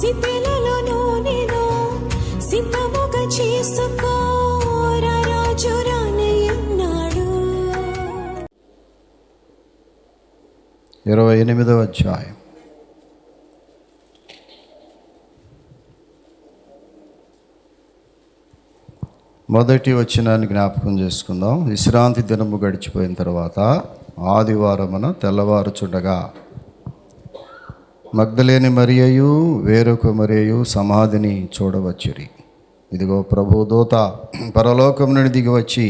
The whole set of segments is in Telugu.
సిద్ధలలో నేను సిద్ధముగా చేసుకో రాజు రానయ్యున్నాడు. 28వ అధ్యాయం. మొదటి వచనాన్ని జ్ఞాపకం చేసుకుందాం. విశ్రాంతి దినము గడిచిపోయిన తర్వాత ఆదివారమున తెల్లవారుచుండగా మగ్దలేని మరియయు వేరొక మరియయు సమాధిని చూడవచ్చిరి. ఇదిగో ప్రభు దూత పరలోకం నుండి దిగి వచ్చి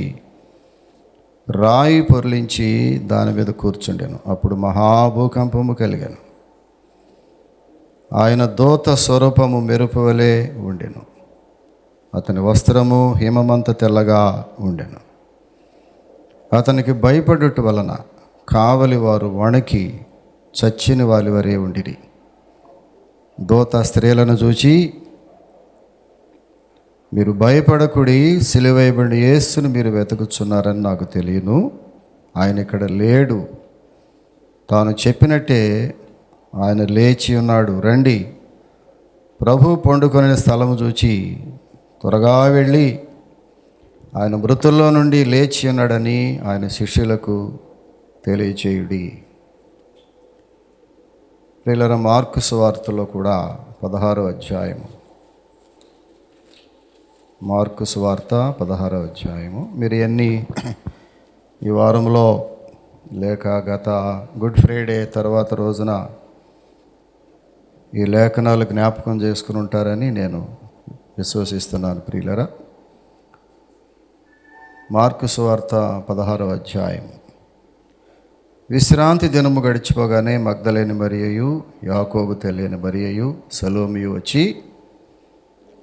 రాయి పొర్లించి దాని మీద కూర్చుండెను. అప్పుడు మహాభూకంపము కలిగాను. ఆయన దూత స్వరూపము మెరుపు వలె ఉండెను. అతని వస్త్రము హిమమంత తెల్లగా ఉండెను. అతనికి భయపడుట వలన కావలి వారు వణికి చచ్చిన వారి వరే ఉండిరి. దూత స్త్రీలను చూచి, మీరు భయపడకుడి, సిలువైబడిన యేసును మీరు వెతుకుచున్నారని నాకు తెలియను. ఆయన ఇక్కడ లేడు. తాను చెప్పినట్టే ఆయన లేచి ఉన్నాడు. రండి, ప్రభు పండుకొనే స్థలము చూచి త్వరగా వెళ్ళి ఆయన మృతుల్లో నుండి లేచి ఉన్నాడని ఆయన శిష్యులకు తెలియచేయుడి. ప్రియులారా, మార్కు సువార్తలో కూడా 16వ అధ్యాయము. మార్కు సువార్త 16వ అధ్యాయము. మీరు ఎన్ని ఈ వారంలో లేక గత గుడ్ ఫ్రైడే తర్వాత రోజున ఈ లేఖనాలు జ్ఞాపకం చేసుకుని ఉంటారని నేను విశ్వసిస్తున్నాను. ప్రియులారా, మార్కు సువార్త 16వ అధ్యాయం. విశ్రాంతి దినము గడిచిపోగానే మగ్దలేని మరియయు యాకోబు తెలియని మరియయు సలోమియు వచ్చి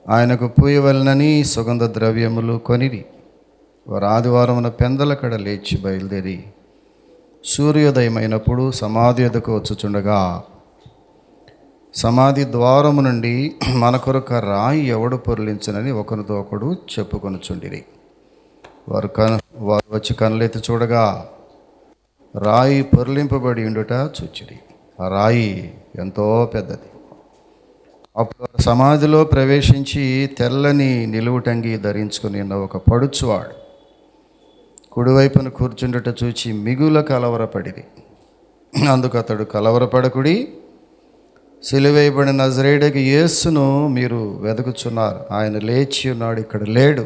ఆయనకు పూయవలనని సుగంధ ద్రవ్యములు కొనిరి. వారు ఆదివారమున పెందలకడ లేచి బయలుదేరి సూర్యోదయమైనప్పుడు సమాధి ఎదుకు వచ్చుచుండగా సమాధి ద్వారము నుండి మన కొరకు రాయి ఎవడు పొర్లించునని ఒకరితో ఒకడు చెప్పుకొనుచుండిరి. వారు వచ్చి కనులెత్తి చూడగా రాయి పొర్లింపబడి ఉండుట చూచిరి. ఆ రాయి ఎంతో పెద్దది. అప్పుడు సమాధిలో ప్రవేశించి తెల్లని నిలువుటంగి ధరించుకుని ఉన్న ఒక పడుచువాడు కుడివైపున కూర్చుండుట చూచి మిగుల కలవరపడిరి. అందుకు అతడు, కలవరపడకుడి, సిలువేయబడిన నజరేయుడైన యేసును మీరు వెతుకుచున్నారు. ఆయన లేచి ఉన్నాడు, ఇక్కడ లేడు.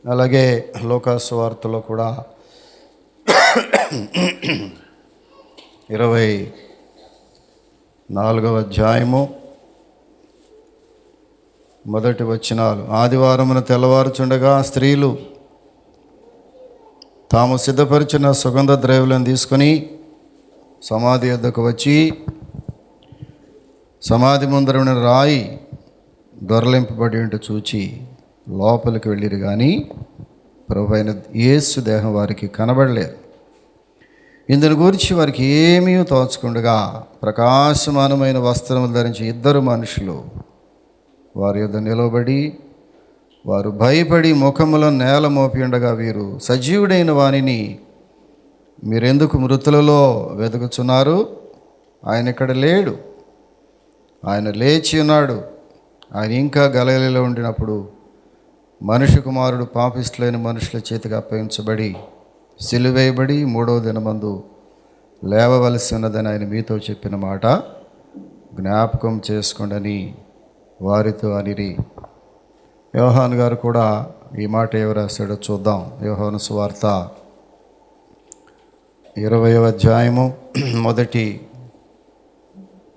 అలాగే లోకాసు వార్తలో కూడా 24వ అధ్యాయము మొదటి వచనాలు. ఆదివారమున తెల్లవారుచుండగా స్త్రీలు తాము సిద్ధపరిచిన సుగంధ ద్రవ్యాలను తీసుకొని సమాధి వద్దకు వచ్చి సమాధి ముందర ఉన్న రాయి దొరలింపబడి ఉంటే చూచి లోపలికి వెళ్ళిరు. కానీ ప్రభు అయిన యేసు దేహం వారికి కనబడలేదు. ఇందుని గురించి వారికి ఏమీ తోచకుండగా ప్రకాశమానమైన వస్త్రములు ధరించి 2 మనుషులు వారి యొద్ద నిలబడి వారు భయపడి ముఖములో నేల మోపి ఉండగా, వీరు సజీవుడైన వానిని మీరెందుకు మృతులలో వెతుకుచున్నారు? ఆయన ఇక్కడ లేడు, ఆయన లేచి ఉన్నాడు. ఆయన ఇంకా గలిలయలో ఉండినప్పుడు మనుష్య కుమారుడు పాపిష్టులైన మనుషుల చేతికి అప్పగించబడి సిలువేయబడి 3వ దినమందు లేవవలసి ఉన్నదని ఆయన మీతో చెప్పిన మాట జ్ఞాపకం చేసుకోండి వారితో అనిరి. యోహాను గారు కూడా ఈ మాట ఎవరు రాశాడో చూద్దాం. యోహాను సువార్త 20వ అధ్యాయము మొదటి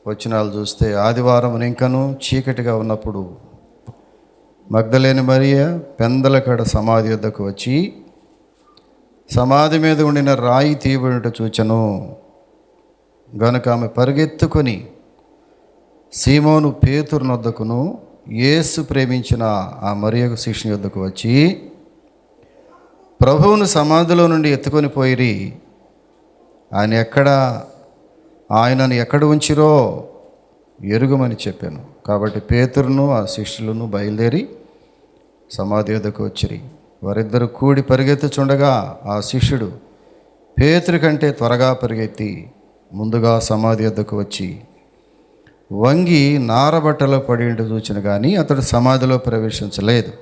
వచనాలు చూస్తే, ఆదివారం ఇంకను చీకటిగా ఉన్నప్పుడు మగ్దలేని మరియ పెందలకడ సమాధి వద్దకు వచ్చి సమాధి మీద ఉండిన రాయి తీయబడినట్టు చూచెను. గనుక ఆమె పరిగెత్తుకొని సీమోను పేతురు వద్దకును యేసు ప్రేమించిన ఆ మరియకు శిష్యుని వద్దకు వచ్చి, ప్రభువును సమాధిలో నుండి ఎత్తుకొని పోయిరి, ఆయనను ఎక్కడ ఉంచిరో ఎరుగుమని చెప్పాను. కాబట్టి పేతురును ఆ శిష్యులను బయలుదేరి సమాధి వద్దకు వచ్చిరి. వారిద్దరు కూడి పరిగెత్తుచుండగా ఆ శిష్యుడు పేతురు కంటే త్వరగా పరిగెత్తి ముందుగా సమాధి వద్దకు వచ్చి వంగి నారబట్టలో పడి చూచిన కానీ అతడు సమాధిలో ప్రవేశించలేదు.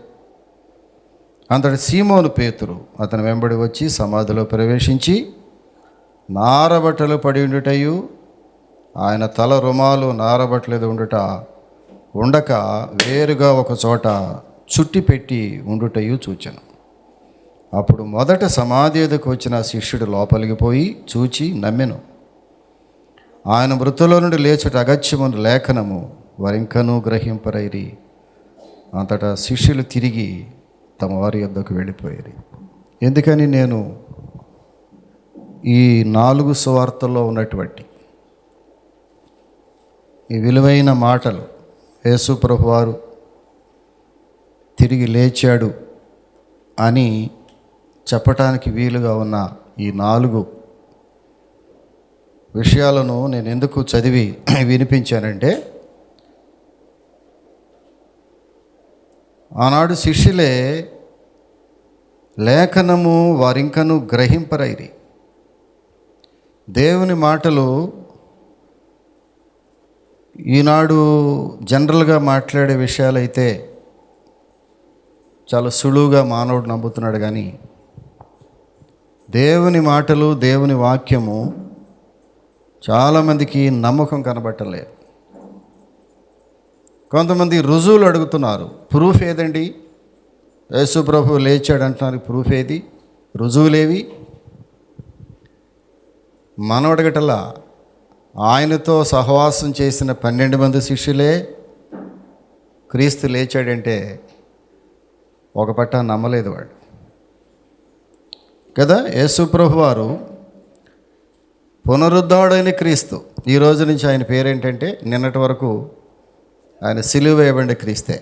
అంతటి సీమోను పేతురు అతని వెంబడి వచ్చి సమాధిలో ప్రవేశించి నారబట్టలు పడి ఉండుటయు ఆయన తల రుమాలు నారబట్టలేదు ఉండక వేరుగా ఒక చోట చుట్టి పెట్టి ఉండుటయు చూచెను. అప్పుడు మొదట సమాధి ఎదుకు వచ్చిన శిష్యుడు లోపలికి పోయి చూచి నమ్మెను. ఆయన మృతులో నుండి లేచుట అగత్యమును లేఖనము వారింకనూ గ్రహింపరైరి. అంతటా శిష్యులు తిరిగి తమ వారి యొద్దకు వెళ్ళిపోయారు. ఎందుకని నేను ఈ 4 సువార్తల్లో ఉన్నటువంటి ఈ విలువైన మాటలు, యేసు ప్రభువారు తిరిగి లేచాడు అని చెప్పటానికి వీలుగా ఉన్న ఈ 4 విషయాలను నేను ఎందుకు చదివి వినిపించానంటే, ఆనాడు శిష్యులే లేఖనము వారింకను గ్రహింపరైరి. దేవుని మాటలు ఈనాడు జనరల్గా మాట్లాడే విషయాలైతే చాలా సులువుగా మానవుడు నమ్ముతున్నాడు, కానీ దేవుని మాటలు, దేవుని వాక్యము చాలామందికి నమ్మకం కనబట్టలేదు. కొంతమంది రుజువులు అడుగుతున్నారు. ప్రూఫ్ ఏదండి? యేసు ప్రభు లేచాడు అంటున్నారు, ప్రూఫ్ ఏది? రుజువులేవి? మనం అడగటలా ఆయనతో సహవాసం చేసిన 12 మంది శిష్యులే క్రీస్తు లేచాడంటే ఒక పట్ట నమ్మలేదు వాడు కదా. యేసు ప్రభు వారు పునరుద్ధరుడైన క్రీస్తు. ఈ రోజు నుంచి ఆయన పేరేంటంటే, నిన్నటి వరకు ఆయన సిలువ వేయబడిన క్రీస్తే.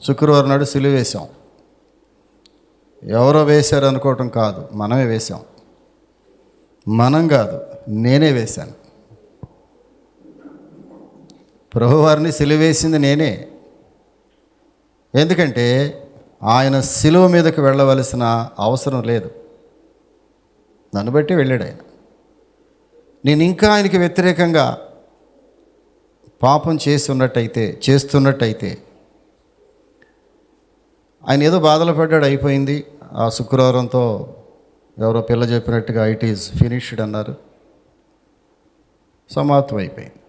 శుక్రవారం నాడు సిలువ వేశాం. ఎవరో వేశారు అనుకోవటం కాదు, మనమే వేశాం. మనం కాదు, నేనే వేశాను. ప్రభువారిని సిలువ వేసింది నేనే. ఎందుకంటే ఆయన సిలువ మీదకు వెళ్ళవలసిన అవసరం లేదు, నన్ను బట్టి వెళ్ళాడు ఆయన. నేను ఇంకా ఆయనకి వ్యతిరేకంగా పాపం చేస్తున్నట్టయితే ఆయన ఏదో బాధలు పడ్డాడు, అయిపోయింది. ఆ శుక్రవారంతో ఎవరో పిల్ల చెప్పినట్టుగా ఇట్ ఈజ్ ఫినిష్డ్ అన్నారు, సమాప్తం అయిపోయింది.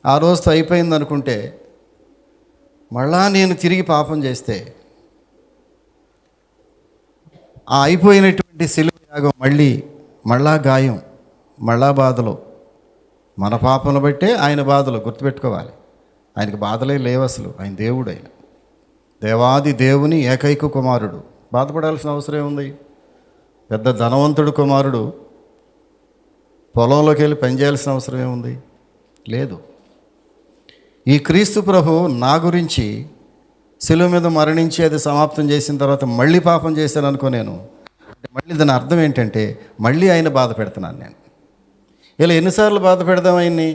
ఆ రోజుతో అయిపోయింది అనుకుంటే మళ్ళా నేను తిరిగి పాపం చేస్తే ఆ అయిపోయినటువంటి సిలువ యాగం మళ్ళా గాయం, మళ్ళా బాధలు. మన పాపంలో బట్టే ఆయన బాధలు. గుర్తుపెట్టుకోవాలి, ఆయనకి బాధలే లేవు అసలు. ఆయన దేవుడు, ఆయన దేవాది దేవుని ఏకైక కుమారుడు. బాధపడాల్సిన అవసరం ఏముంది? పెద్ద ధనవంతుడు కుమారుడు పొలంలోకి వెళ్ళి పనిచేయాల్సిన అవసరం ఏముంది? లేదు. ఈ క్రీస్తు ప్రభు నా గురించి శిలువ మీద మరణించి అది సమాప్తం చేసిన తర్వాత మళ్ళీ పాపం చేశాను అనుకో, నేను మళ్ళీ దాని అర్థం ఏంటంటే మళ్ళీ ఆయన బాధ పెడుతున్నాను నేను. ఇలా ఎన్నిసార్లు బాధ పెడదాం ఆయన్ని?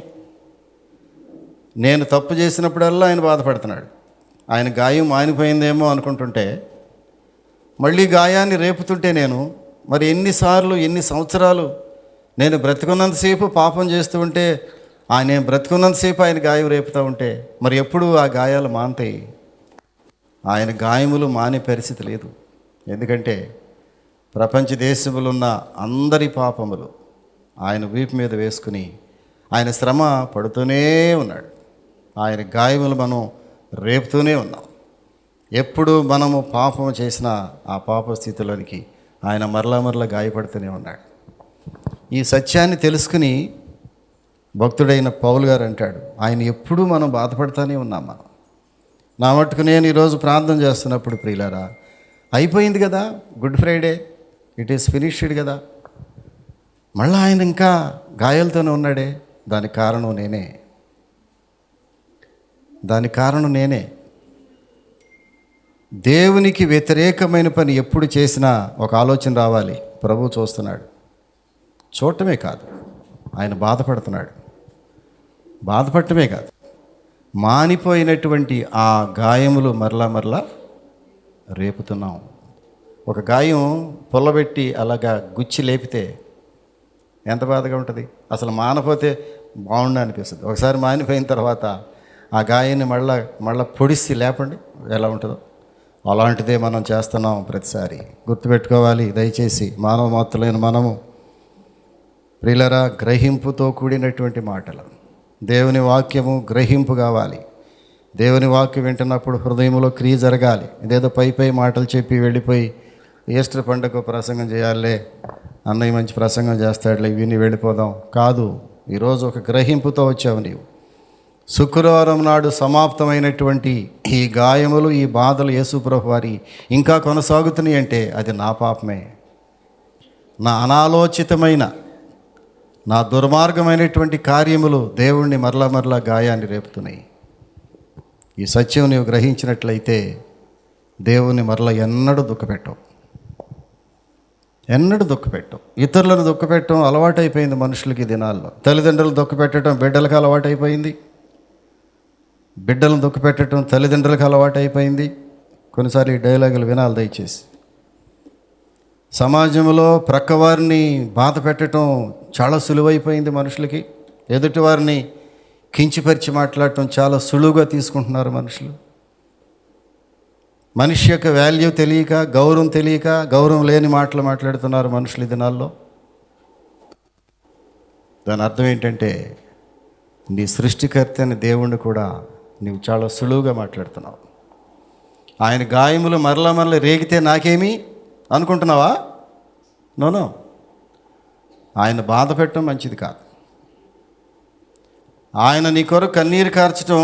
నేను తప్పు చేసినప్పుడల్లా ఆయన బాధపడుతున్నాడు. ఆయన గాయం మానిపోయిందేమో అనుకుంటుంటే మళ్ళీ గాయాన్ని రేపుతుంటే మరి ఎన్నిసార్లు, ఎన్ని సంవత్సరాలు నేను బ్రతికున్నంతసేపు పాపం చేస్తూ ఉంటే, ఆయన బ్రతికున్నంతసేపు ఆయన గాయం రేపుతూ ఉంటే మరి ఎప్పుడు ఆ గాయాలు మానతాయి? ఆయన గాయములు మానే పరిస్థితి లేదు. ఎందుకంటే ప్రపంచ దేశములు ఉన్న అందరి పాపములు ఆయన వీపు మీద వేసుకుని ఆయన శ్రమ పడుతూనే ఉన్నాడు. ఆయన గాయములు మనం రేపుతూనే ఉన్నాం. ఎప్పుడు మనము పాపం చేసినా ఆ పాప స్థితిలోనికి ఆయన మరలా గాయపడుతూనే ఉన్నాడు. ఈ సత్యాన్ని తెలుసుకుని భక్తుడైన పౌలు గారు అంటాడు, ఆయన ఎప్పుడూ మనం బాధపడుతూనే ఉన్నాం. మనం నా మట్టుకు నేను ఈరోజు ప్రార్థన చేస్తున్నప్పుడు, ప్రియులారా, అయిపోయింది కదా, good Friday, it is finished కదా, మళ్ళీ ఆయన ఇంకా గాయాలతోనే ఉన్నాడే. దానికి కారణం నేనే. దేవునికి వ్యతిరేకమైన పని ఎప్పుడు చేసినా ఒక ఆలోచన రావాలి. ప్రభువు చూస్తున్నాడు. చూడటమే కాదు, ఆయన బాధపడుతున్నాడు. బాధపడటమే కాదు, మానిపోయినటువంటి ఆ గాయములు మరలా రేపుతున్నాం. ఒక గాయం పొల్లబెట్టి అలాగా గుచ్చి లేపితే ఎంత బాధగా ఉంటుంది. అసలు మానపోతే బాగుండు అనిపిస్తుంది. ఒకసారి మానిపోయిన తర్వాత ఆ గాయాన్ని మళ్ళా పొడిసి లేపండి ఎలా ఉంటుందో. అలాంటిదే మనం చేస్తున్నాం ప్రతిసారి. గుర్తుపెట్టుకోవాలి దయచేసి, మానవ మాత్రలేని మనము ప్రియులరా, గ్రహింపుతో కూడినటువంటి మాటలు. దేవుని వాక్యము గ్రహింపు కావాలి. దేవుని వాక్యం వింటున్నప్పుడు హృదయంలో క్రియ జరగాలి. ఇదేదో పై మాటలు చెప్పి వెళ్ళిపోయి ఈస్టర్ పండుగ ప్రసంగం చేయాలే, అన్నయ్య మంచి ప్రసంగం చేస్తాడులే, విని వెళ్ళిపోదాం కాదు. ఈరోజు ఒక గ్రహింపుతో వచ్చావు నీవు. శుక్రవారం నాడు సమాప్తమైనటువంటి ఈ గాయములు, ఈ బాధలు యేసుప్రభు వారి ఇంకా కొనసాగుతున్నాయి అంటే అది నా పాపమే. నా అనాలోచితమైన, నా దుర్మార్గమైనటువంటి కార్యములు దేవుణ్ణి మరలా గాయాన్ని రేపుతున్నాయి. ఈ సత్యం నీవు గ్రహించినట్లయితే దేవుణ్ణి మరలా ఎన్నడూ దుఃఖపెట్టవు. ఇతరులను దుఃఖపెట్టడం అలవాటైపోయింది మనుషులకి దినాల్లో. తల్లిదండ్రులు దుఃఖపెట్టడం బిడ్డలకు అలవాటైపోయింది. బిడ్డలను దుఃఖపెట్టడం తల్లిదండ్రులకు అలవాటైపోయింది. కొన్నిసార్లు ఈ డైలాగులు వినాలి దయచేసి. సమాజంలో ప్రక్కవారిని బాధ పెట్టడం చాలా సులువైపోయింది మనుషులకి. ఎదుటివారిని కించిపరిచి మాట్లాడటం చాలా సులువుగా తీసుకుంటున్నారు మనుషులు. మనిషి యొక్క వాల్యూ తెలియక, గౌరవం తెలియక, గౌరవం లేని మాటలు మాట్లాడుతున్నారు మనుషులు ఈ దినాల్లో. దాని అర్థం ఏంటంటే నీ సృష్టికర్త అని దేవుణ్ణి కూడా నీవు చాలా సులువుగా మాట్లాడుతున్నావు. ఆయన గాయములు మరలా రేగితే నాకేమి అనుకుంటున్నావా? నో. ఆయన బాధ పెట్టడం మంచిది కాదు. ఆయన నీ కొరకు కన్నీరు కార్చడం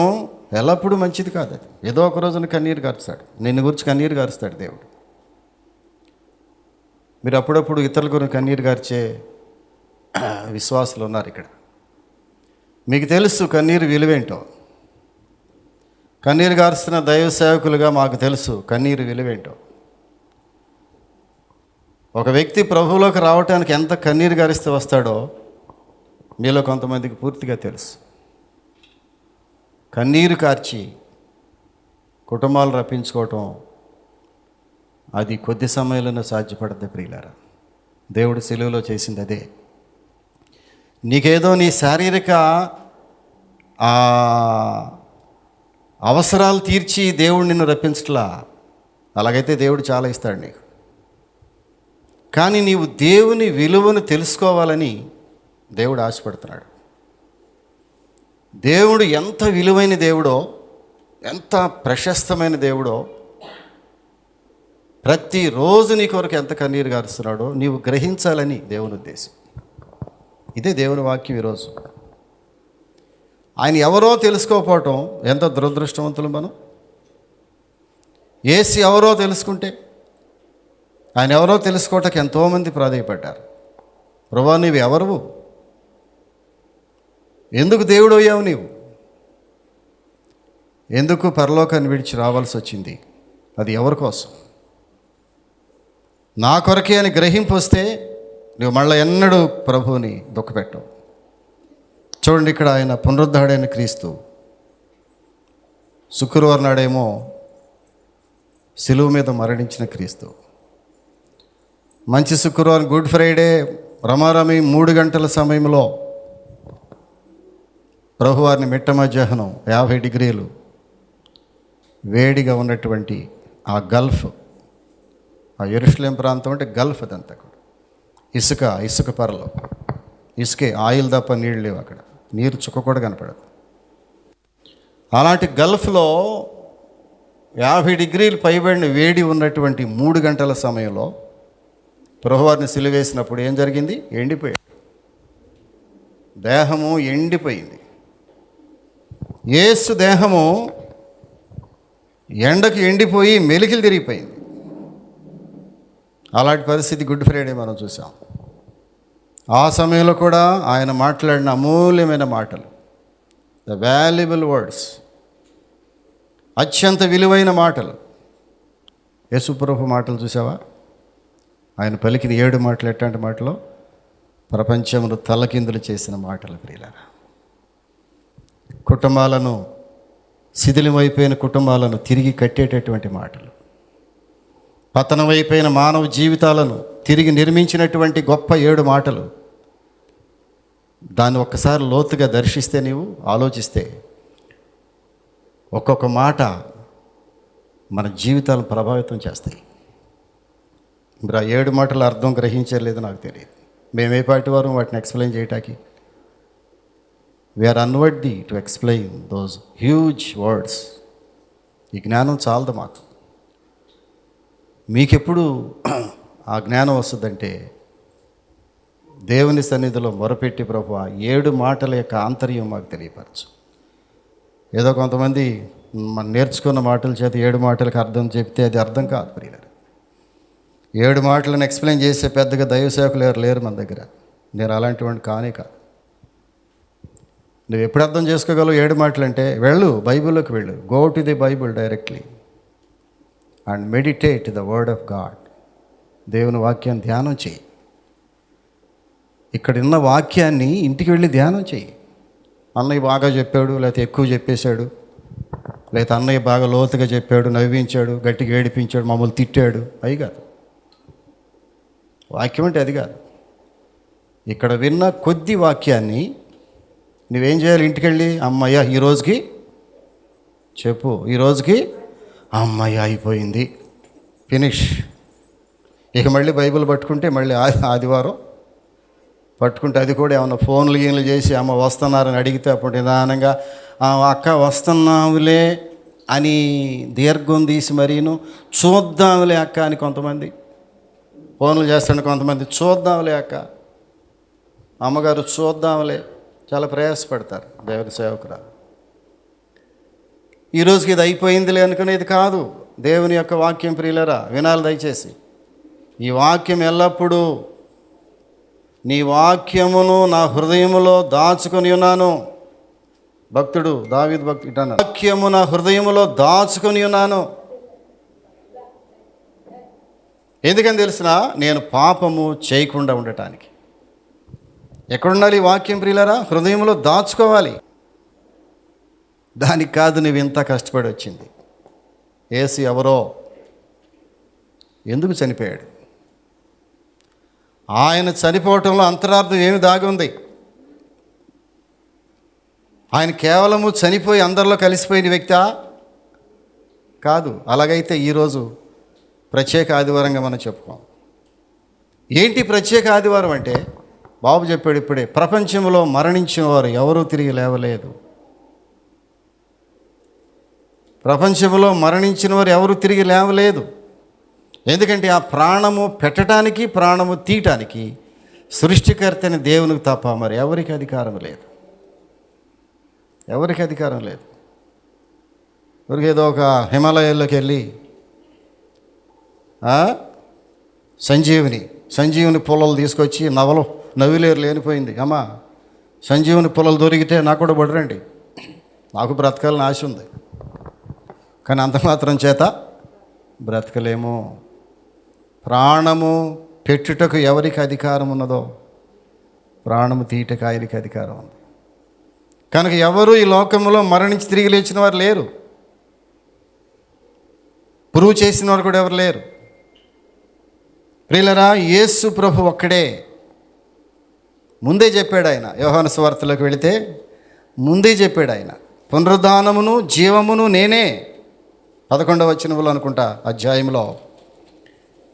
ఎల్లప్పుడూ మంచిది కాదు. అది ఏదో ఒక రోజున కన్నీరు కార్చుతాడు. నిన్ను గురించి కన్నీరు కారుస్తాడు దేవుడు. మీరు అప్పుడప్పుడు ఇతరుల గురించి కన్నీరు కార్చే విశ్వాసులు ఉన్నారు ఇక్కడ. మీకు తెలుసు కన్నీరు విలువేంటో. కన్నీరు గారుస్తున్న దైవ సేవకులుగా మాకు తెలుసు కన్నీరు విలువేంటో. ఒక వ్యక్తి ప్రభువులోకి రావటానికి ఎంత కన్నీరు గారిస్తే వస్తాడో మీలో కొంతమందికి పూర్తిగా తెలుసు. కన్నీరు కార్చి కుటుంబాలు రప్పించుకోవటం అది కొద్ది సమయంలోనే సాధ్యపడద్దు ప్రియులారా. దేవుడు సిలువలో చేసింది అదే. నీకేదో నీ శారీరక అవసరాలు తీర్చి దేవుడు నిన్ను రప్పించట్లా. అలాగైతే దేవుడు చాలా ఇస్తాడు నీకు. కానీ నీవు దేవుని విలువను తెలుసుకోవాలని దేవుడు ఆశపడుతున్నాడు. దేవుడు ఎంత విలువైన దేవుడో, ఎంత ప్రశస్తమైన దేవుడో, ప్రతిరోజు నీ కొరకు ఎంత కన్నీరు గారుస్తున్నాడో నీవు గ్రహించాలని దేవుని ఉద్దేశం. ఇదే దేవుని వాక్యం ఈరోజు. ఆయన ఎవరో తెలుసుకోకపోవటం ఎంత దురదృష్టవంతులు మనం. యేసు ఎవరో తెలుసుకుంటే, ఆయన ఎవరో తెలుసుకోవటానికి ఎంతోమంది ప్రాధేయపడ్డారు. ప్రభువా నీవు ఎవరు? ఎందుకు దేవుడు అయ్యావు నీవు? ఎందుకు పరలోకాన్ని విడిచి రావాల్సి వచ్చింది? అది ఎవరి కోసం? నా కొరకే అని గ్రహింపు వస్తే నువ్వు మళ్ళీ ఎన్నడూ ప్రభువుని దుఃఖపెట్టవు. చూడండి, ఇక్కడ ఆయన పునరుద్ధరుడైన క్రీస్తు. శుక్రవారం నాడేమో సిలువ మీద మరణించిన క్రీస్తు. మంచి శుక్రవారం, గుడ్ ఫ్రైడే, రమారమి 3 గంటల సమయంలో ప్రభువారిని మిట్ట మధ్యాహ్నం 50 డిగ్రీలు వేడిగా ఉన్నటువంటి ఆ గల్ఫ్, ఆ యెరూషలేం ప్రాంతం అంటే గల్ఫ్, అదంతా కూడా ఇసుక పరలో, ఇసుకే, ఆయిల్ తప్ప నీళ్ళు లేవు అక్కడ, నీరు చుక్క కూడా కనపడదు. అలాంటి గల్ఫ్లో 50 డిగ్రీలు పైబడిన వేడి ఉన్నటువంటి 3 గంటల సమయంలో ప్రభువారిని సిలువేసినప్పుడు ఏం జరిగింది? ఎండిపోయాడు. దేహము ఎండిపోయింది. యేసు దేహము ఎండకు ఎండిపోయి మెలికలు తిరిగిపోయింది. అలాంటి పరిస్థితి గుడ్ ఫ్రైడే మనం చూసాం. ఆ సమయంలో కూడా ఆయన మాట్లాడిన అమూల్యమైన మాటలు, ద వాల్యుబుల్ వర్డ్స్, అత్యంత విలువైన మాటలు, యేసుప్రభు మాటలు చూసావా? ఆయన పలికిన 7 మాటలు ఎట్లాంటి మాటలు? ప్రపంచమును తలకిందులు చేసిన మాటలు ప్రియులారా. కుటుంబాలను, శిథిలమైపోయిన కుటుంబాలను తిరిగి కట్టేటటువంటి మాటలు, పతనమైపోయిన మానవ జీవితాలను తిరిగి నిర్మించినటువంటి గొప్ప 7 మాటలు దాన్ని ఒక్కసారి లోతుగా దర్శిస్తే, నీవు ఆలోచిస్తే, ఒక్కొక్క మాట మన జీవితాలను ప్రభావితం చేస్తాయి. మీరు ఆ 7 మాటల అర్థం గ్రహించలేదు నాకు తెలియదు. మేము ఏ పాటి వారు వాటిని ఎక్స్ప్లెయిన్ చేయటానికి? We are unworthy to explain those huge words. ఈ జ్ఞానం చాలదు మాకు. మీకెప్పుడు ఆ జ్ఞానం వస్తుందంటే, దేవుని సన్నిధిలో మొరపెట్టి, ప్రభువా 7 మాటల యొక్క ఆంతర్యం మాకు తెలియపరచు. ఏదో కొంతమంది మనం నేర్చుకున్న మాటల చేత 7 మాటలకు అర్థం చెప్తే అది అర్థం కాదు ప్రియులారా. 7 మాటలను ఎక్స్ప్లెయిన్ చేసే పెద్దగా దైవ సేవకులు లేరు మన దగ్గర. నేను అలాంటి వాడిని కానే కాదు. నువ్వు ఎప్పుడు అర్థం చేసుకోగలవు 7 మాటలు అంటే? వెళ్ళు, బైబిల్లోకి వెళ్ళు. Go to the Bible directly and meditate the word of God. దేవుని వాక్యాన్ని ధ్యానం చేయి. ఇక్కడున్న వాక్యాన్ని ఇంటికి వెళ్ళి ధ్యానం చేయి. అన్నయ్య బాగా చెప్పాడు, లేకపోతే ఎక్కువ చెప్పేశాడు, లేకపోతే అన్నయ్య బాగా లోతుగా చెప్పాడు, నవ్వించాడు, గట్టిగా ఏడిపించాడు, మమ్మల్ని తిట్టాడు, అవి కాదు. వాక్యం అంటే అది కాదు. ఇక్కడ విన్న కొద్ది వాక్యాన్ని నువ్వేం చేయాలి? ఇంటికెళ్ళి, అమ్మయ్య ఈరోజుకి చెప్పు, ఈరోజుకి అమ్మయ్య అయిపోయింది, ఫినిష్. ఇక మళ్ళీ బైబిల్ పట్టుకుంటే మళ్ళీ ఆదివారం పట్టుకుంటే, అది కూడా ఏమన్నా ఫోన్లు గీన్లు చేసి అమ్మ వస్తున్నారని అడిగితే అప్పుడు నిదానంగా అక్క వస్తున్నావులే అని దీర్ఘం తీసి మరీను చూద్దాంలే అక్క అని కొంతమంది ఫోన్లు చేస్తాను. కొంతమంది చూద్దాంలే అక్క, అమ్మగారు చూద్దాంలే, చాలా ప్రయాసపడతారు దేవుని సేవకురాలు. ఈరోజుకి ఇది అయిపోయిందిలే అనుకునేది కాదు. దేవుని యొక్క వాక్యం ప్రియులరా వినాలి దయచేసి. ఈ వాక్యం ఎల్లప్పుడూ నీ వాక్యమును నా హృదయములో దాచుకొని ఉన్నాను. భక్తుడు దావీదు భక్తుడు అన్నాడు, వాక్యము నా హృదయములో దాచుకొని ఉన్నాను. ఎందుకని తెలిసిన? నేను పాపము చేయకుండా ఉండటానికి. ఎక్కడుండాలి ఈ వాక్యం ప్రియులరా? హృదయంలో దాచుకోవాలి. దానికి కాదు నువ్వు ఇంత కష్టపడి వచ్చింది. యేసు ఎవరో, ఎందుకు చనిపోయాడు, ఆయన చనిపోవటంలో అంతరార్థం ఏమి దాగి ఉంది? ఆయన కేవలము చనిపోయి అందరిలో కలిసిపోయిన వ్యక్తా? కాదు. అలాగైతే ఈరోజు ప్రత్యేక ఆదివారంగా మనం చెప్పుకోం. ఏంటి ప్రత్యేక ఆదివారం అంటే? బాబు చెప్పాడు ఇప్పుడే, ప్రపంచంలో మరణించిన వారు ఎవరూ తిరిగి లేవలేదు. ప్రపంచంలో మరణించిన వారు ఎవరు తిరిగి లేవలేదు. ఎందుకంటే ఆ ప్రాణము పెట్టడానికి, ప్రాణము తీయటానికి సృష్టికర్తని దేవునికి తప్ప మరి ఎవరికి అధికారం లేదు. ఎవరికి అధికారం లేదు. ఎవరికి ఏదో ఒక హిమాలయాల్లోకి వెళ్ళి సంజీవుని పొలాలు తీసుకొచ్చి నవ్విలేరు లేనిపోయింది, అమ్మా సంజీవుని పొలాలు దొరికితే నాకు కూడా పడరండి, నాకు బ్రతకాలని ఆశ ఉంది, కానీ అంత మాత్రం చేత బ్రతకలేము. ప్రాణము పెట్టుటకు ఎవరికి అధికారం ఉన్నదో ప్రాణము తీయటకు ఆయనకి అధికారం ఉంది. కనుక ఎవరు ఈ లోకంలో మరణించి తిరిగి లేచిన వారు లేరు. ప్రూవ్ చేసిన వారు కూడా ఎవరు లేరు. ప్రియులరా, యేసు ప్రభు ఒక్కడే. ముందే చెప్పాడు ఆయన. యోహాను సువార్తలోకి వెళితే ముందే చెప్పాడు ఆయన, పునరుద్ధానమును జీవమును నేనే. 11వ వచనంలో అనుకుంటా అధ్యాయంలో,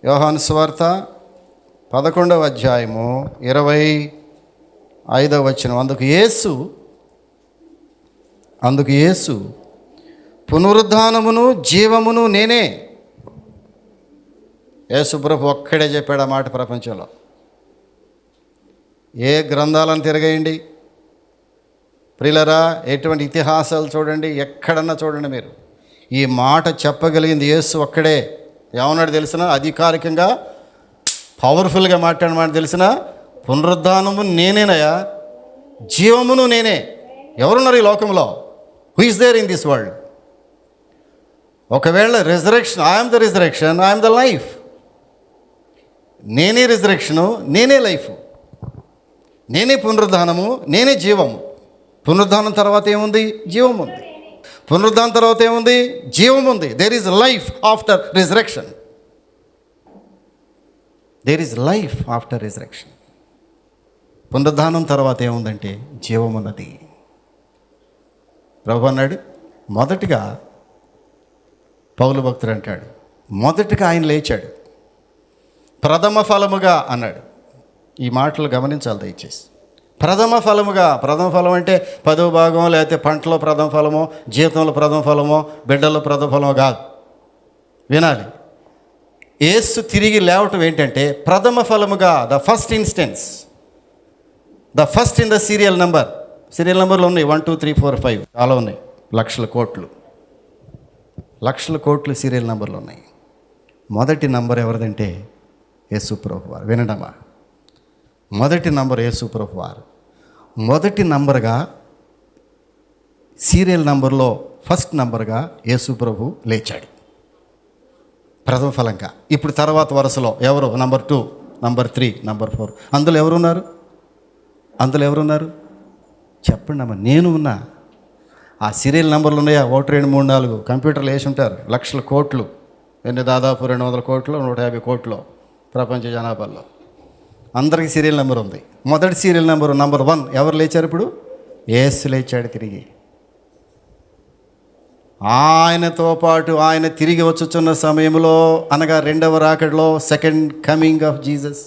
యోహాను సువార్త 11వ అధ్యాయము 25వ వచనం. అందుకు యేసు పునరుద్ధానమును జీవమును నేనే. యేసు ప్రభు ఒక్కడే చెప్పాడు ఆ మాట ప్రపంచంలో. ఏ గ్రంథాలను తిరగేయండి ప్రియులరా, ఎటువంటి ఇతిహాసాలు చూడండి, ఎక్కడన్నా చూడండి మీరు, ఈ మాట చెప్పగలిగింది యేసు ఒక్కడే. ఏమన్నాడు తెలిసిన? అధికారికంగా పవర్ఫుల్గా మాట్లాడమాట తెలిసిన, పునరుద్ధానము నేనేనయా, జీవమును నేనే. ఎవరున్నారు ఈ లోకంలో? Who is there in this world? ఒకవేళ resurrection, I am the resurrection, I am the life. నేనే రిజరెక్షను, నేనే లైఫ్, నేనే పునరుద్ధానము, నేనే జీవము. పునరుద్ధానం తర్వాత ఏముంది? జీవం ఉంది. పునరుద్ధానం తర్వాత ఏముంది? జీవం ఉంది. There is life after resurrection. There is life after resurrection. పునరుద్ధానం తర్వాత ఏముందంటే జీవం ఉన్నది. ప్రభు అన్నాడు, మొదటిగా పౌలు భక్తుడు అంటాడు, మొదటిగా ఆయన లేచాడు, ప్రథమ ఫలముగా అన్నాడు. ఈ మాటలు గమనించాలి దయచేసి. ప్రథమ ఫలముగా, ప్రథమ ఫలం అంటే 10వ భాగం, లేకపోతే పంటలో ప్రథమ ఫలమో, జీతంలో ప్రథమ ఫలమో, బిడ్డల్లో ప్రథమ ఫలమో కాదు. వినాలి. యేసు తిరిగి లేవటం ఏంటంటే ప్రథమ ఫలముగా, the first instance, the first in the serial నెంబర్లు ఉన్నాయి. 1 2 3 4 5 చాలా ఉన్నాయి. లక్షల కోట్లు సీరియల్ నెంబర్లు ఉన్నాయి. మొదటి నంబర్ ఎవరిదంటే యేసు ప్రభు వారు. వినడమా? మొదటి నంబర్ యేసు ప్రభు వారు. మొదటి నంబర్గా సీరియల్ నంబర్లో ఫస్ట్ నంబర్గా యేసు ప్రభు లేచాడు, ప్రథమ ఫలంగా. ఇప్పుడు తర్వాత వరుసలో ఎవరు? Number 2, number 3, number 4. అందులో ఎవరున్నారు చెప్పండి అమ్మ. నేను ఉన్నా. ఆ సీరియల్ నెంబర్లు ఉన్నాయా? 1 2 3 4 కంప్యూటర్లు వేసి ఉంటారు. లక్షల కోట్లు, దాదాపు 200 కోట్లు 150 కోట్లు ప్రపంచ జనాభాలో అందరికీ సీరియల్ నెంబర్ ఉంది. మొదటి సీరియల్ నెంబర్ నంబర్ 1 ఎవరు లేచారు? ఇప్పుడు యేసు లేచాడు తిరిగి. ఆయనతో పాటు ఆయన తిరిగి వచ్చుచున్న సమయంలో, అనగా రెండవ రాకడలో, సెకండ్ కమింగ్ ఆఫ్ జీసస్.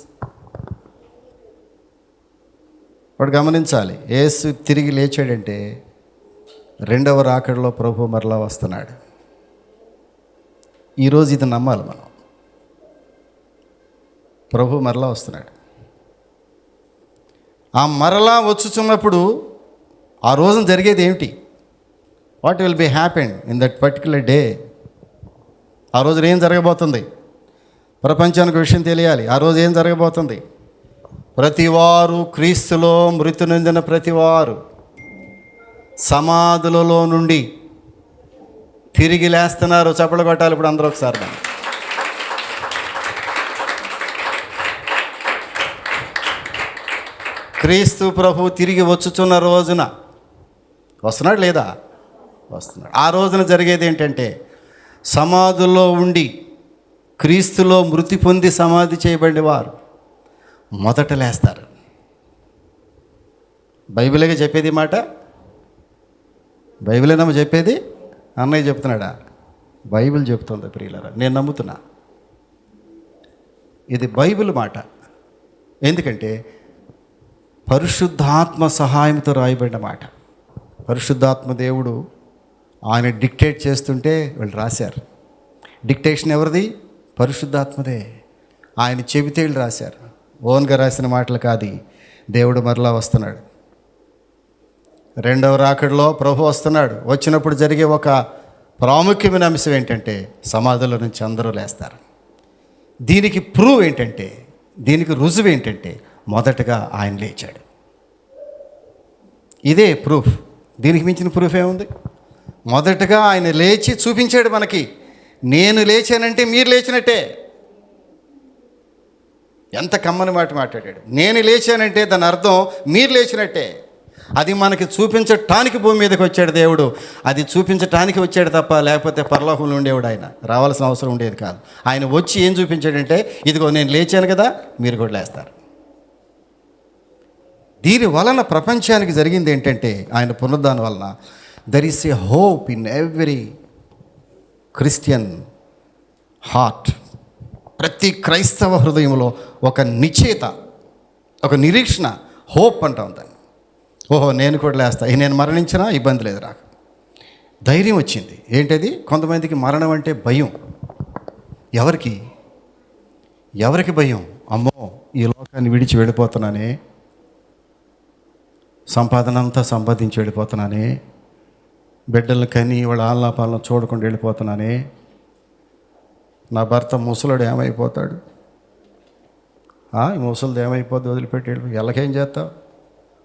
వాడు గమనించాలి, యేసు తిరిగి లేచాడంటే రెండవ రాకడలో ప్రభు మరలా వస్తున్నాడు. ఈరోజు ఇది నమ్మాలి మనం. ప్రభు మరలా వస్తున్నాడు. ఆ మరలా వచ్చుచున్నప్పుడు ఆ రోజున జరిగేది ఏమిటి? What will be happen in that particular day? ఆ రోజున ఏం జరగబోతుంది? ప్రపంచానికి విషయం తెలియాలి. ఆ రోజు ఏం జరగబోతుంది? ప్రతివారు క్రీస్తులో మృతి నొందిన ప్రతివారు సమాధులలో నుండి తిరిగి లేస్తున్నారు. చప్పట్లు కొట్టాలి ఇప్పుడు అందరూ ఒకసారి. క్రీస్తు ప్రభు తిరిగి వచ్చుచున్న రోజున వస్తున్నాడు లేదా? వస్తున్నాడు. ఆ రోజున జరిగేది ఏంటంటే, సమాధుల్లో ఉండి క్రీస్తులో మృతి పొంది సమాధి చేయబడిన వారు మొదట లేస్తారు. బైబిలేగా చెప్పేది మాట? బైబిలేనమ్మ చెప్పేది? అన్నయ్య చెప్తున్నాడా? బైబిల్ చెప్తుంది ప్రియులారా. నేను నమ్ముతున్నా ఇది బైబిల్ మాట. ఎందుకంటే పరిశుద్ధాత్మ సహాయంతో రాయబడిన మాట. పరిశుద్ధాత్మ దేవుడు ఆయన డిక్టేట్ చేస్తుంటే వీళ్ళు రాశారు. డిక్టేషన్ ఎవరిది? పరిశుద్ధాత్మదే. ఆయన చెబితే వీళ్ళు రాశారు. ఓన్గా రాసిన మాటలు కాదు. దేవుడు మరలా వస్తున్నాడు. రెండవ రాకడలో ప్రభు వస్తున్నాడు. వచ్చినప్పుడు జరిగే ఒక ప్రాముఖ్యమైన అంశం ఏంటంటే, సమాధుల నుంచి అందరూ లేస్తారు. దీనికి ప్రూవ్ ఏంటంటే, దీనికి రుజువు ఏంటంటే, మొదటగా ఆయన లేచాడు. ఇదే ప్రూఫ్. దీనికి మించిన ప్రూఫ్ ఏముంది? మొదటగా ఆయన లేచి చూపించాడు మనకి. నేను లేచానంటే మీరు లేచినట్టే. ఎంత కమ్మని మాట మాట్లాడాడు. నేను లేచానంటే దాని అర్థం మీరు లేచినట్టే. అది మనకి చూపించటానికి భూమి మీదకి వచ్చాడు దేవుడు. అది చూపించటానికి వచ్చాడు తప్ప, లేకపోతే పరలోకంలో ఉండేవాడు ఆయన. రావాల్సిన అవసరం ఉండేది కాదు. ఆయన వచ్చి ఏం చూపించాడంటే, ఇదిగో నేను లేచాను కదా, మీరు కూడా లేస్తారు. దీని వలన ప్రపంచానికి జరిగింది ఏంటంటే, ఆయన పునరుద్ధానం వలన there is a hope in every Christian heart. ప్రతి క్రైస్తవ హృదయంలో ఒక నిశ్చయత, ఒక నిరీక్షణ, హోప్ అంటాం దాన్ని. ఓహో, నేను కూడా లేస్తా, నేను మరణించినా ఇబ్బంది లేదు నాకు. ధైర్యం వచ్చింది. ఏంటది? కొంతమందికి మరణం అంటే భయం. ఎవరికి భయం? అమ్మో, ఈ లోకాన్ని విడిచి వెళ్ళిపోతున్నానే, సంపాదన అంతా సంపాదించి వెళ్ళిపోతున్నానే, బిడ్డలను కని వాళ్ళ ఆలనాపాలను చూడకుండా వెళ్ళిపోతున్నానే, నా భర్త ముసలుడు ఏమైపోతాడు, ఈ ముసలిది ఏమైపోద్ది, వదిలిపెట్టి వెళ్ళిపోయి ఎలాగేం చేస్తావు?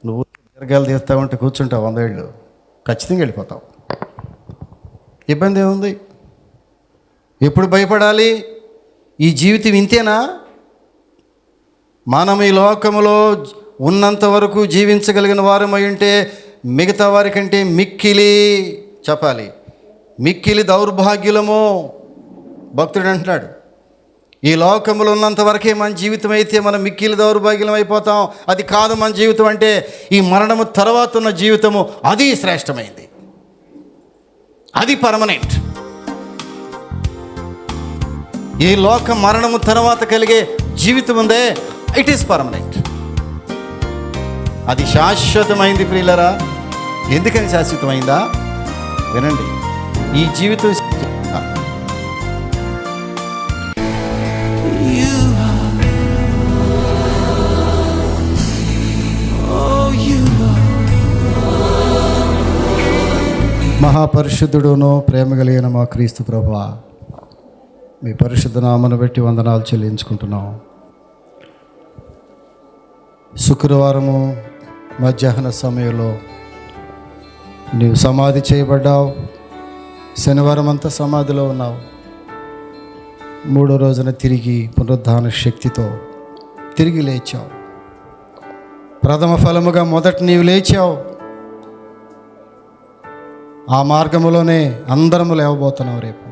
నువ్వు దీర్ఘాలు తీస్తావంటే కూర్చుంటావు 100 ఏళ్ళు, ఖచ్చితంగా వెళ్ళిపోతావు. ఇబ్బంది ఏముంది? ఎప్పుడు భయపడాలి? ఈ జీవితం ఇంతేనా? మనం ఈ లోకంలో ఉన్నంత వరకు జీవించగలిగిన వారమై ఉంటే మిగతా వారికంటే మిక్కిలి చెప్పాలి, మిక్కిలి దౌర్భాగ్యులము. భక్తుడు అంటున్నాడు, ఈ లోకంలో ఉన్నంత వరకే మన జీవితం అయితే మనం మిక్కిలి దౌర్భాగ్యం అయిపోతాం. అది కాదు మన జీవితం అంటే. ఈ మరణము తర్వాత ఉన్న జీవితము అది శ్రేష్టమైంది, అది పర్మనెంట్. ఈ లోక మరణము తర్వాత కలిగే జీవితం ఉందే, ఇట్ ఈస్ పర్మనెంట్, అది శాశ్వతమైంది. ప్రియులరా, ఎందుకని శాశ్వతమైందా? వినండి, ఈ జీవితం మహాపరిశుద్ధుడును ప్రేమ కలిగిన మా క్రీస్తు ప్రభువా, మీ పరిశుద్ధ నామను బట్టి వందనాలు చెల్లించుకుంటున్నాం. శుక్రవారము మధ్యాహ్న సమయంలో నీవు సమాధి చేయబడ్డావు. శనివారం అంతా సమాధిలో ఉన్నావు. మూడో రోజున తిరిగి పునరుద్ధాన శక్తితో తిరిగి లేచావు. ప్రథమ ఫలముగా మొదట నీవు లేచావు. ఆ మార్గములోనే అందరము లేవబోతున్నావు. రేపు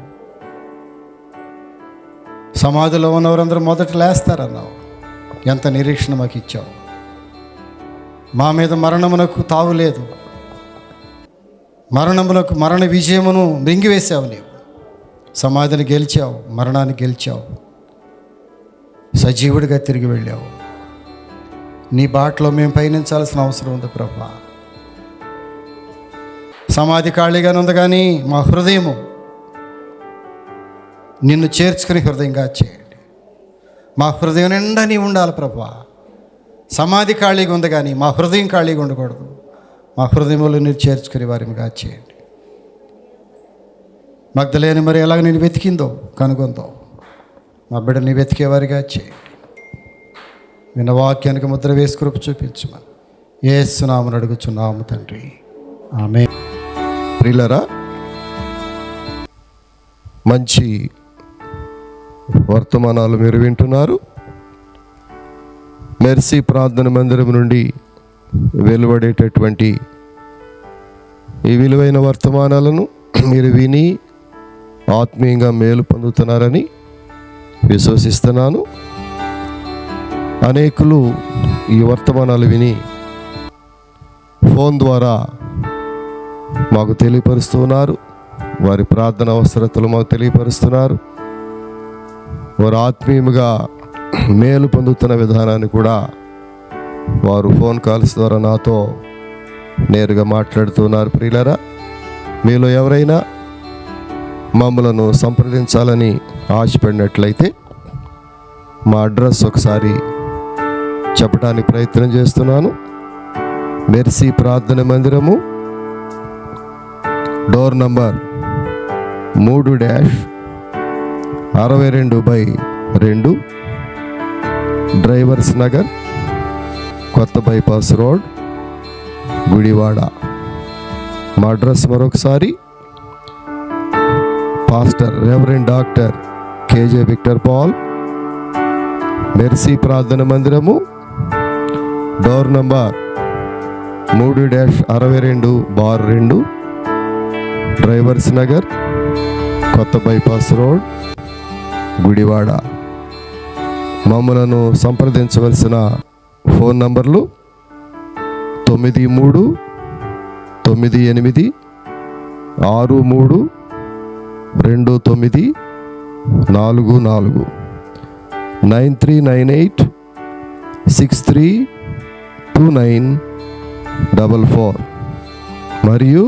సమాధిలో ఉన్నవారందరూ మొదట లేస్తారన్నావు. ఎంత నిరీక్షణ మాకు ఇచ్చావు. మా మీద మరణమునకు తావు లేదు. మరణ విజయమును మృంగివేశావు. నీవు సమాధిని గెలిచావు, మరణాన్ని గెలిచావు, సజీవుడిగా తిరిగి వెళ్ళావు. నీ బాటలో మేము పయనించాల్సిన అవసరం ఉంది ప్రభా. సమాధి ఖాళీగానే ఉంది, కానీ మా హృదయము నిన్ను చేర్చుకుని హృదయంగా చేయండి. మా హృదయం నిండా నీ ఉండాలి ప్రభా. సమాధి ఖాళీగా ఉంది, కానీ మా హృదయం ఖాళీగా ఉండకూడదు. మా హృదయంలో మీరు చేర్చుకుని వారిగా చేయండి. మగ్ధలేని మరి ఎలాగ నేను వెతికిందో కనుగొందో మా బిడ్డని వెతికేవారిగా చేయండి. విన్న వాక్యానికి ముద్ర వేసి కృప చూపించమని యేసునామమున అడుగుచున్నాము తండ్రి, ఆమేన్. ప్రియులారా, మంచి వర్తమానాలు మీరు వింటున్నారు. మెర్సీ ప్రార్థన మందిరం నుండి వెలువడేటటువంటి ఈ విలువైన వర్తమానాలను మీరు విని ఆత్మీయంగా మేలు పొందుతున్నారని విశ్వసిస్తున్నాను. అనేకులు ఈ వర్తమానాలు విని ఫోన్ ద్వారా మాకు తెలియపరుస్తున్నారు. వారి ప్రార్థన అవసరతలు మాకు తెలియపరుస్తున్నారు. వారు ఆత్మీయంగా మేలు పొందుతున్న విధానాన్ని కూడా వారు ఫోన్ కాల్స్ ద్వారా నాతో నేరుగా మాట్లాడుతున్నారు. ప్రియులారా, మీలో ఎవరైనా మమ్మలను సంప్రదించాలని ఆశపడినట్లయితే మా అడ్రస్ ఒకసారి చెప్పడానికి ప్రయత్నం చేస్తున్నాను. మెర్సీ ప్రార్థన మందిరము, డోర్ నంబర్ 3-62/2 డ్రైవర్స్ నగర్, కొత్త బైపాస్ రోడ్, గుడివాడ. మా అడ్రస్ మరొకసారి, pastor reverend doctor KJ Victor Paul, Mercy ప్రార్థన మందిరము, డోర్ నంబర్ 3-62/2 డ్రైవర్స్ నగర్, కొత్త బైపాస్ రోడ్, గుడివాడ. మమ్మలను సంప్రదించవలసిన ఫోన్ నంబర్లు 9398632944 9398632944 మరియు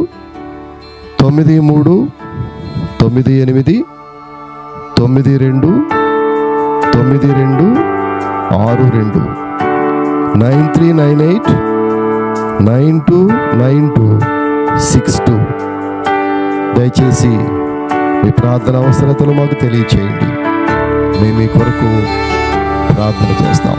9398929262. దయచేసి మీ ప్రార్థన అవసరతలు మాకు తెలియచేయండి. మేము మీ కొరకు ప్రార్థన చేస్తాం.